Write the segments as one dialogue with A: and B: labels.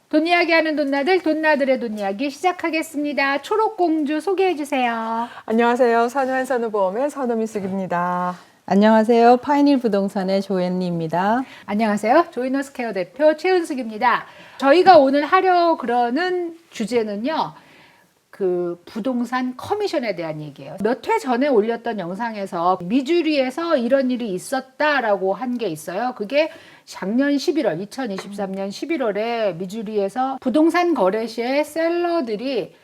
A: 돈 이야기하는 돈나들, 돈나들의 돈 이야기 시작하겠습니다. 초록공주 소개해 주세요.
B: 안녕하세요. 선우앤선우보험의 선우미숙입니다.
C: 안녕하세요. 파이닐 부동산의 조앤리입니다.
A: 안녕하세요. 조이너스케어 대표 최은숙입니다. 저희가 오늘 하려 그러는 주제는요. 그 부동산 커미션에 대한 얘기예요. 몇 회 전에 올렸던 영상에서 미주리에서 이런 일이 있었다라고 한 게 있어요. 그게 작년 11월, 2023년 11월에 미주리에서 부동산 거래시의 셀러들이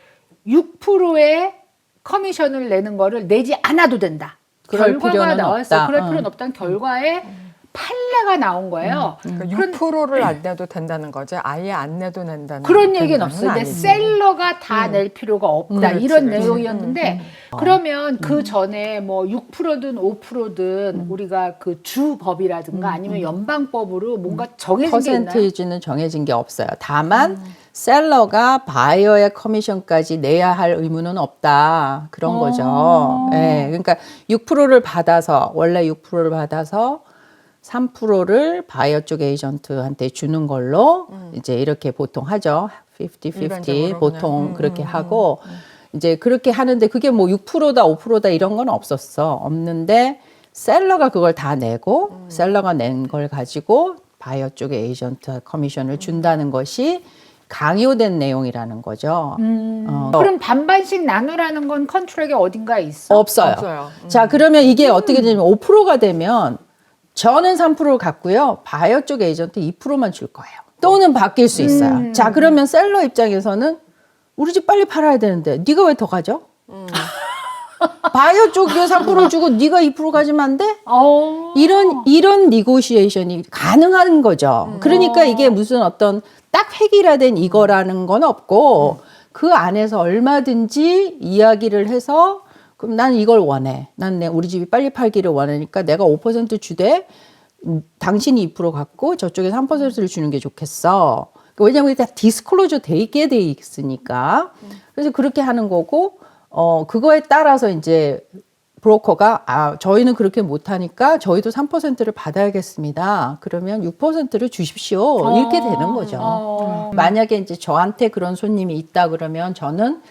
A: 6%의 커미션을 내는 거를 내지 않아도 된다.
C: 그럴
A: 결과가
C: 필요는
A: 나왔어요.
C: 없다.
A: 그럴 필요는 없다는 결과에 판례가 나온 거예요.
B: 그러니까 6%를 안 내도 된다는 거죠. 아예 안 내도 된다는
A: 그런 얘기는 없어요. 근데
B: 아니지.
A: 셀러가 다 낼 필요가 없다.
B: 그렇지,
A: 이런
B: 그렇지.
A: 내용이었는데 그러면 그 전에 뭐 6%든 5%든 우리가 그 주법이라든가 아니면 연방법으로 뭔가 정해진 게 있나요?
C: 퍼센테이지는 정해진 게 없어요. 다만 셀러가 바이어의 커미션까지 내야 할 의무는 없다. 그런 거죠. 예, 그러니까 6%를 받아서 원래 6%를 받아서 3%를 바이어 쪽 에이전트한테 주는 걸로 이제 이렇게 보통 하죠. 50-50
B: 일반적으로
C: 보통
B: 그냥.
C: 그렇게 하고 이제 그렇게 하는데 그게 뭐 6%다 5%다 이런 건 없는데 셀러가 그걸 다 내고 셀러가 낸 걸 가지고 바이어 쪽에 에이전트 커미션을 준다는 것이 강요된 내용이라는 거죠.
A: 그럼 반반씩 나누라는 건 컨트랙에 어딘가에 있어?
C: 없어요.
B: 없어요.
C: 자, 그러면 이게 어떻게 되냐면 5%가 되면 저는 3%를 갖고요. 바이어 쪽 에이전트 2%만 줄 거예요. 또는 바뀔 수 있어요. 자, 그러면 셀러 입장에서는 우리 집 빨리 팔아야 되는데 네가 왜 더 가져? 바이어 쪽에 3% 주고 네가 2% 가지면 안 돼? 이런 니고시에이션이 가능한 거죠. 그러니까 이게 무슨 어떤 딱 획일화된 이거라는 건 없고 그 안에서 얼마든지 이야기를 해서 그럼 난 이걸 원해. 우리 집이 빨리 팔기를 원하니까 내가 5% 주되 당신이 2% 갖고 저쪽에 3%를 주는 게 좋겠어. 왜냐하면 다 디스클로저 돼 있게 돼 있으니까. 그래서 그렇게 하는 거고 그거에 따라서 이제 브로커가 저희는 그렇게 못하니까 저희도 3%를 받아야겠습니다. 그러면 6%를 주십시오. 이렇게 되는 거죠. 만약에 이제 저한테 그런 손님이 있다 그러면 저는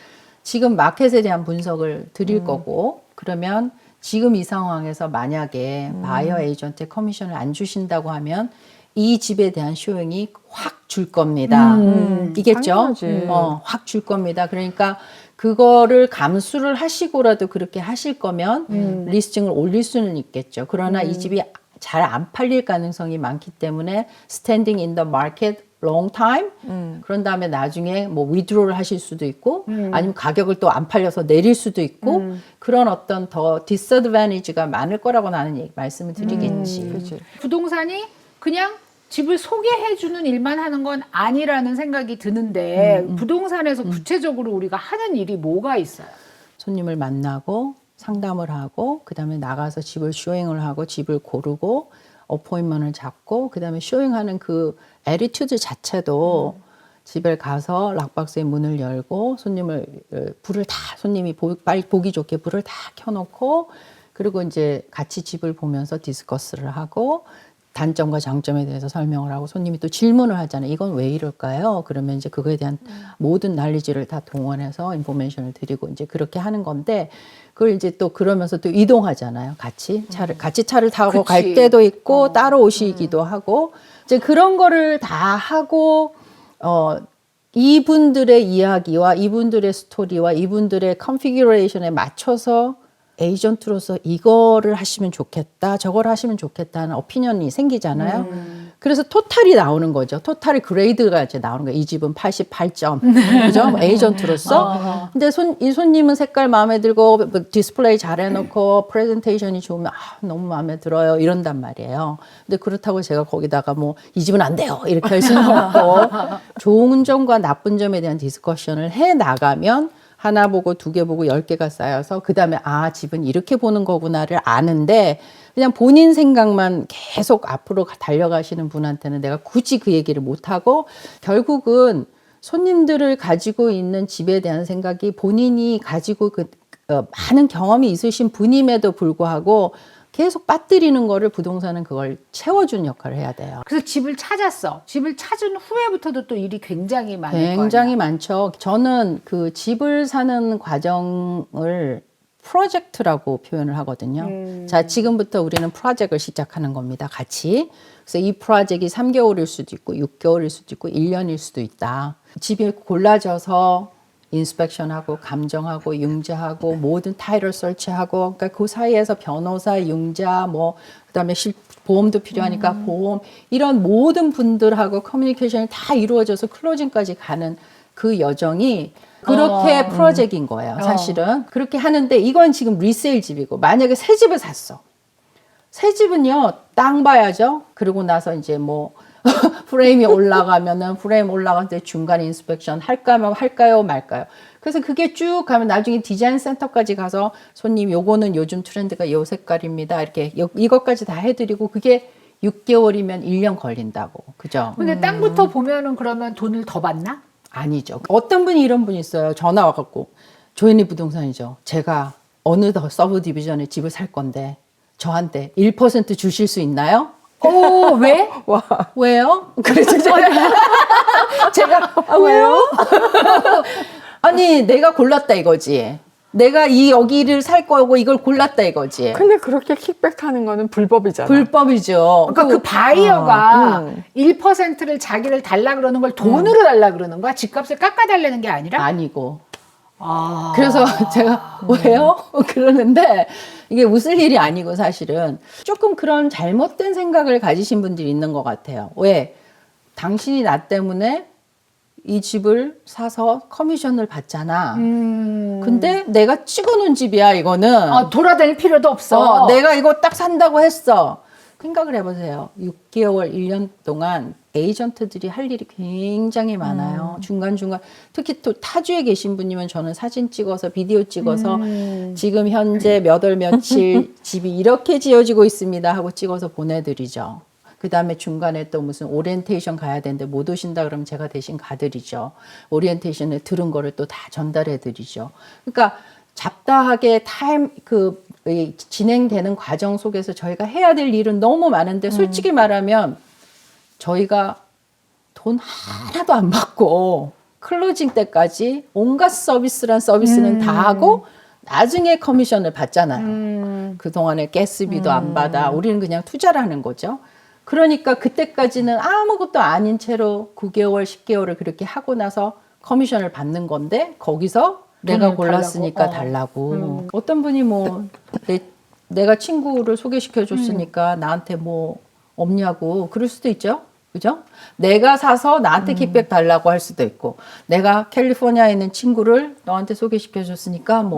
C: 지금 마켓에 대한 분석을 드릴 거고 그러면 지금 이 상황에서 만약에 바이어 에이전트의 커미션을 안 주신다고 하면 이 집에 대한 쇼잉이 확 줄 겁니다. 이겠죠?
B: 당연하지.
C: 확 줄 겁니다. 그러니까 그거를 감수를 하시고라도 그렇게 하실 거면 리스팅을 올릴 수는 있겠죠. 그러나 이 집이 잘 안 팔릴 가능성이 많기 때문에 standing in the market long time 그런 다음에 나중에 뭐 withdraw를 하실 수도 있고 아니면 가격을 또 안 팔려서 내릴 수도 있고 그런 어떤 더 disadvantage가 많을 거라고 나는 말씀을 드리겠지.
B: 그렇지.
A: 부동산이 그냥 집을 소개해주는 일만 하는 건 아니라는 생각이 드는데 부동산에서 구체적으로 우리가 하는 일이 뭐가 있어요?
C: 손님을 만나고 상담을 하고 그다음에 나가서 집을 쇼잉을 하고 집을 고르고 어포인먼트를 잡고 그다음에 쇼잉하는 그 애티튜드 자체도 집에 가서 락박스의 문을 열고 손님이 빨리 보기 좋게 불을 다 켜놓고 그리고 이제 같이 집을 보면서 디스커스를 하고 단점과 장점에 대해서 설명을 하고 손님이 또 질문을 하잖아요. 이건 왜 이럴까요? 그러면 이제 그거에 대한 모든 난리지를 다 동원해서 인포메이션을 드리고 이제 그렇게 하는 건데 그걸 이제 또 그러면서 또 이동하잖아요. 같이 차를 타고 갈
A: 그치.
C: 때도 있고 따로 오시기도 하고 이제 그런 거를 다 하고 이분들의 이야기와 이분들의 스토리와 이분들의 컨피규레이션에 맞춰서 에이전트로서 이거를 하시면 좋겠다, 저걸 하시면 좋겠다는 오피니언이 생기잖아요. 그래서 토탈이 나오는 거죠. 토탈이 그레이드가 이제 나오는 거예요. 이 집은 88점. 그죠? 에이전트로서. 근데 이 손님은 색깔 마음에 들고 디스플레이 잘 해놓고 프레젠테이션이 좋으면 너무 마음에 들어요. 이런단 말이에요. 근데 그렇다고 제가 거기다가 뭐 이 집은 안 돼요. 이렇게 할 수는 없고 좋은 점과 나쁜 점에 대한 디스커션을 해 나가면 하나 보고 두 개 보고 10개가 쌓여서 그다음에 집은 이렇게 보는 거구나를 아는데 그냥 본인 생각만 계속 앞으로 달려가시는 분한테는 내가 굳이 그 얘기를 못하고 결국은 손님들을 가지고 있는 집에 대한 생각이 본인이 가지고 많은 경험이 있으신 분임에도 불구하고 계속 빠뜨리는 거를 부동산은 그걸 채워주는 역할을 해야 돼요.
A: 그래서 집을 찾았어. 집을 찾은 후에부터도 또 일이 굉장히 많을 거 아니야.
C: 굉장히 많죠. 저는 그 집을 사는 과정을 프로젝트라고 표현을 하거든요. 자, 지금부터 우리는 프로젝트를 시작하는 겁니다. 같이. 그래서 이 프로젝트가 3개월일 수도 있고 6개월일 수도 있고 1년일 수도 있다. 집이 골라져서 인스펙션하고 감정하고 융자하고 모든 타일을 설치하고 그러니까 그 사이에서 변호사, 융자 뭐 그다음에 보험도 필요하니까 보험 이런 모든 분들하고 커뮤니케이션이 다 이루어져서 클로징까지 가는 그 여정이 그렇게 프로젝트인 거예요. 사실은 그렇게 하는데 이건 지금 리세일 집이고 만약에 새 집을 샀어. 새 집은요 땅 봐야죠. 그러고 나서 이제 뭐 프레임이 올라가면은 프레임 올라갈 때 중간 인스펙션 할까요 말까요. 그래서 그게 쭉 가면 나중에 디자인 센터까지 가서 손님 요거는 요즘 트렌드가 요 색깔입니다. 이렇게 이것까지 다 해드리고 그게 6개월이면 1년 걸린다고. 그죠?
A: 근데 땅부터 보면은 그러면 돈을 더 받나?
C: 아니죠. 어떤 분이 이런 분이 있어요. 전화 와갖고 조현이 부동산이죠. 제가 어느 더 서브 디비전에 집을 살 건데 저한테 1% 주실 수 있나요?
A: 오, 왜?
C: 와. 왜요? 그래서 제가 왜요? 아니 내가 골랐다 이거지. 내가 여기를 살 거고 이걸 골랐다 이거지.
B: 근데 그렇게 킥백하는 거는 불법이잖아.
C: 불법이죠.
A: 그러니까 그 바이어가 1%를 자기를 달라 그러는 걸 돈으로 달라 그러는 거야? 집값을 깎아달라는 게 아니라?
C: 아니고. 그래서 제가 왜요? 그러는데 이게 웃을 일이 아니고 사실은 조금 그런 잘못된 생각을 가지신 분들이 있는 것 같아요. 왜? 당신이 나 때문에 이 집을 사서 커미션을 받잖아. 근데 내가 찍어놓은 집이야 이거는.
A: 돌아다닐 필요도 없어.
C: 내가 이거 딱 산다고 했어. 생각을 해보세요. 6개월, 1년 동안 에이전트들이 할 일이 굉장히 많아요. 중간중간 특히 또 타주에 계신 분이면 저는 사진 찍어서 비디오 찍어서 지금 현재 몇 월 며칠 집이 이렇게 지어지고 있습니다 하고 찍어서 보내드리죠. 그 다음에 중간에 또 무슨 오리엔테이션 가야 되는데 못 오신다 그러면 제가 대신 가드리죠. 오리엔테이션에 들은 거를 또 다 전달해 드리죠. 그러니까 잡다하게 진행되는 과정 속에서 저희가 해야 될 일은 너무 많은데 솔직히 말하면 저희가 돈 하나도 안 받고 클로징 때까지 온갖 서비스는 다 하고 나중에 커미션을 받잖아요. 그동안에 가스비도 안 받아. 우리는 그냥 투자를 하는 거죠. 그러니까 그때까지는 아무것도 아닌 채로 9개월, 10개월을 그렇게 하고 나서 커미션을 받는 건데 거기서 내가 골랐으니까 달라고. 어떤 분이 뭐 내가 친구를 소개시켜 줬으니까 나한테 뭐 없냐고 그럴 수도 있죠. 그죠? 내가 사서 나한테 킥백 달라고 할 수도 있고 내가 캘리포니아에 있는 친구를 너한테 소개시켜 줬으니까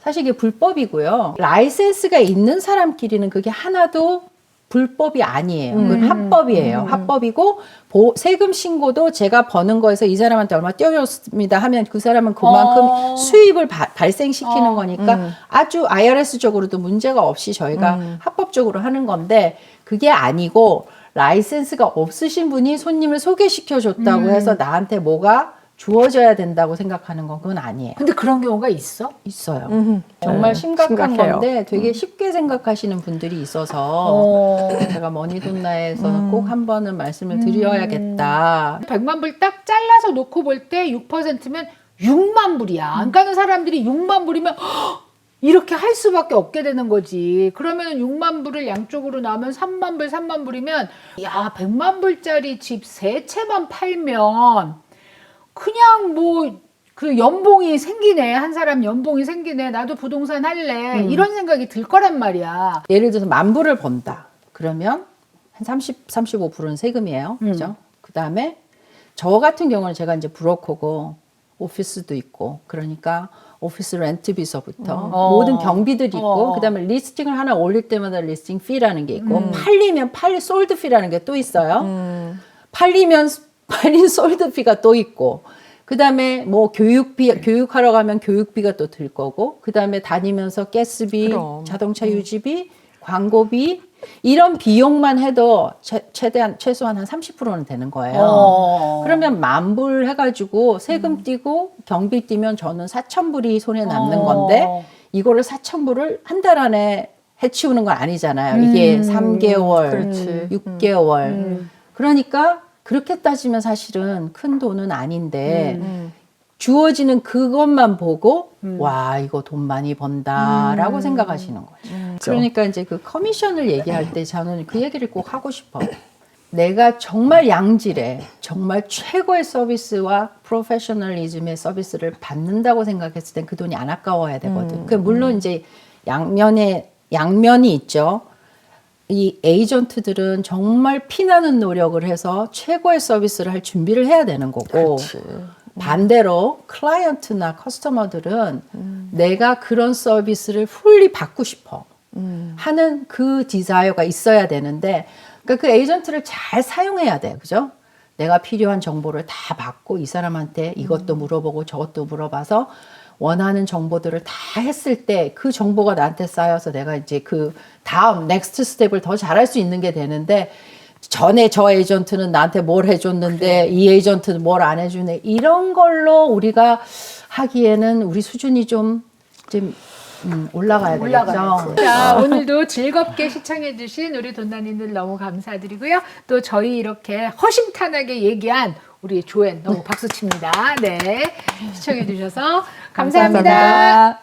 C: 사실 이게 불법이고요. 라이센스가 있는 사람끼리는 그게 하나도 불법이 아니에요. 그건 합법이에요. 합법이고 세금 신고도 제가 버는 거에서 이 사람한테 얼마 떼어줬습니다 하면 그 사람은 그만큼 수입을 발생시키는 거니까 아주 IRS적으로도 문제가 없이 저희가 합법적으로 하는 건데 그게 아니고 라이센스가 없으신 분이 손님을 소개시켜 줬다고 해서 나한테 뭐가 주어져야 된다고 생각하는 건 그건 아니에요.
A: 근데 그런 경우가 있어?
C: 있어요. 정말 심각한
B: 심각해요.
C: 건데 되게 쉽게 생각하시는 분들이 있어서 제가 머니돈나에서 꼭 한 번은 말씀을 드려야겠다.
A: 100만 불 딱 잘라서 놓고 볼 때 6%면 6만 불이야. 안 가는 사람들이 6만 불이면 이렇게 할 수밖에 없게 되는 거지. 그러면 6만 불을 양쪽으로 나오면 3만 불, 3만 불이면 야 100만 불짜리 집 세 채만 팔면 그냥 뭐 그 연봉이 생기네. 한 사람 연봉이 생기네. 나도 부동산 할래. 이런 생각이 들 거란 말이야.
C: 예를 들어서 10,000불을 번다. 그러면 한 35%는 세금이에요. 그죠? 그 다음에 저 같은 경우는 제가 이제 브로커고 오피스도 있고 그러니까 오피스 렌트비서부터 모든 경비들이 있고 그다음에 리스팅을 하나 올릴 때마다 리스팅 피라는 게 있고 팔리면 솔드 피라는 게 또 있어요. 팔린 솔드 피가 또 있고 그다음에 뭐 교육하러 가면 교육비가 또 들 거고 그다음에 다니면서 가스비,
B: 그럼.
C: 자동차 유지비, 광고비 이런 비용만 해도 최소한 한 30%는 되는 거예요. 그러면 10,000불 해가지고 세금 떼고 경비 떼면 저는 4,000불이 손에 남는 건데 이거를 4,000불을 한 달 안에 해치우는 건 아니잖아요. 이게 3개월,
B: 그렇지.
C: 6개월. 그러니까 그렇게 따지면 사실은 큰 돈은 아닌데 주어지는 그것만 보고 와 이거 돈 많이 번다라고 생각하시는 거죠. 그러니까 이제 그 커미션을 얘기할 때 저는 그 얘기를 꼭 하고 싶어요. 내가 정말 양질의 정말 최고의 서비스와 프로페셔널리즘의 서비스를 받는다고 생각했을 땐 그 돈이 안 아까워야 되거든. 그 물론 이제 양면이 있죠. 이 에이전트들은 정말 피나는 노력을 해서 최고의 서비스를 할 준비를 해야 되는 거고
B: 그렇지.
C: 반대로 클라이언트나 커스터머들은 내가 그런 서비스를 풀리 받고 싶어 하는 그 디자이어가 있어야 되는데 그러니까 그 에이전트를 잘 사용해야 돼. 그죠? 내가 필요한 정보를 다 받고 이 사람한테 이것도 물어보고 저것도 물어봐서 원하는 정보들을 다 했을 때 그 정보가 나한테 쌓여서 내가 이제 그 다음 넥스트 스텝을 더 잘할 수 있는 게 되는데 전에 저 에이전트는 나한테 뭘 해줬는데 이 에이전트는 뭘 안 해주네 이런 걸로 우리가 하기에는 우리 수준이 좀 올라가야 되겠죠.
A: 자, 오늘도 즐겁게 시청해주신 우리 돈나님들 너무 감사드리고요. 또 저희 이렇게 허심탄회하게 얘기한 우리 조엔 너무 박수 칩니다. 네. 시청해주셔서 감사합니다.
C: 감사합니다.